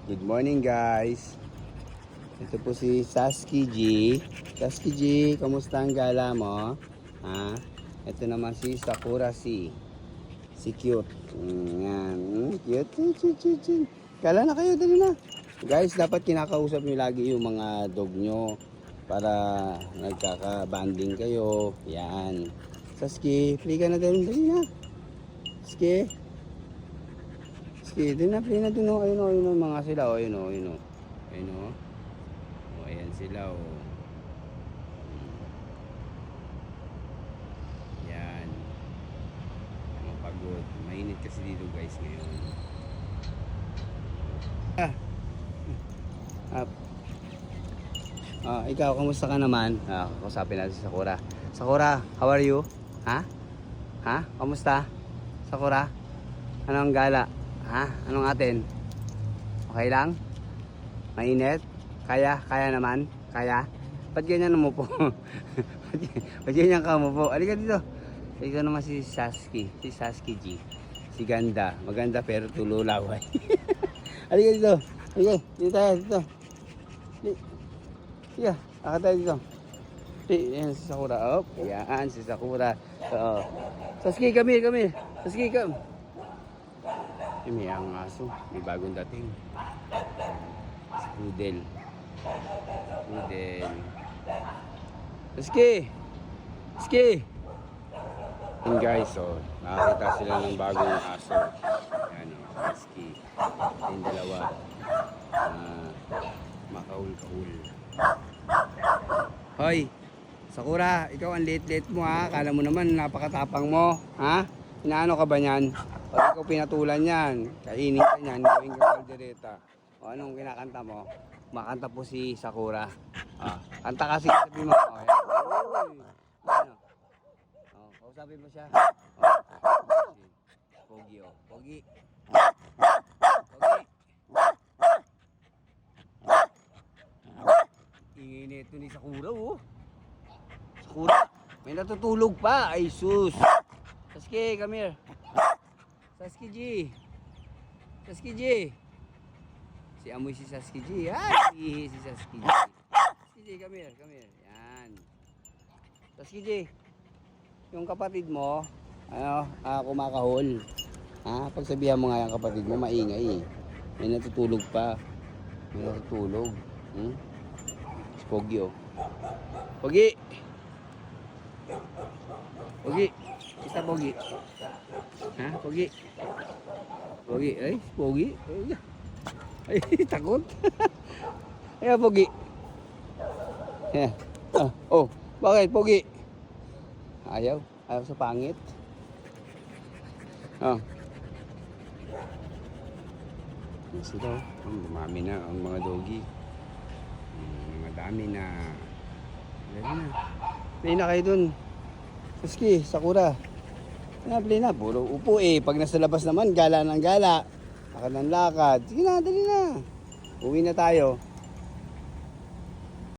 Good morning guys. Ito po si Sasky G. Sasky G, kamusta ang gala mo? Ha? Ito naman si Sakura C. Si Cute. Yan. Cute. Cute. Gala na kayo, dali na. Guys, dapat kinakausap nyo lagi yung mga dog nyo para nagkaka-banding kayo. Yan. Sasky, play ka na dali na. Sasky. Dito na, play na dun, oh. Ayun, mga sila, oh. Ayun, oh. Ayan sila, oh. Yan. Pagod. Mainit kasi dito, guys, ngayon. Ikaw, kamusta ka naman? Kausapin natin si Sakura. Sakura, how are you? Ha? Kamusta? Sakura? Anong gala? Anong atin? Okay lang? Mainit? Kaya naman? Kaya? Ba't ganyan umupo? Ba't ganyan ka umupo? Halika dito. Ito naman si Sasky. Si Sasky G. Si ganda. Maganda pero tululaway. Halika dito. Halika. Dito tayo. Dito. Halika. Akad tayo dito. Yan si Sakura. Yan si Sakura. Sasky, come here. Sasky, come. May ang aso, may bagong dating. Si Poodle. Sasky! Yan guys, nakakita sila ng bagong aso. Yan Sasky. Yung dalawa. Makaul-kaul. Hoy! Sakura, ikaw ang late mo ha. Kala mo naman napakatapang mo. Inaano ka ba niyan? Pag ikaw pinatulan yan, kainin ka niyan, gawin ka kaldereta. O anong kinakanta mo? Makanta po si Sakura. Kanta kasi sabi mo. Kausapin mo siya. Pogi. Pogi. Ingay nito ni Sakura, Sakura, may natutulog pa. Ay sus. Sasky, come here. Sasky G. Si amoy si Sasky G. Ay, si Sasky G. Sasky G, come here. Yan. Sasky G. Yung kapatid mo, kumakahol. Pagsabihan mo nga yung kapatid mo, maingay. May natutulog pa. Si Pogi, Pogi. Kita Pogi. Pogi. Ay, Pogi. Ay, takot. Ay, Pogi. Bakit Pogi? Ayaw sa pangit. Sila, dumami na ang mga doggy. Mga dami na. Play na kayo dun. Sasky, Sakura. Play na. Puro upo Pag nasa labas naman, gala ng gala. Lakad ng lakad. Sige na, dali na. Uwi na tayo.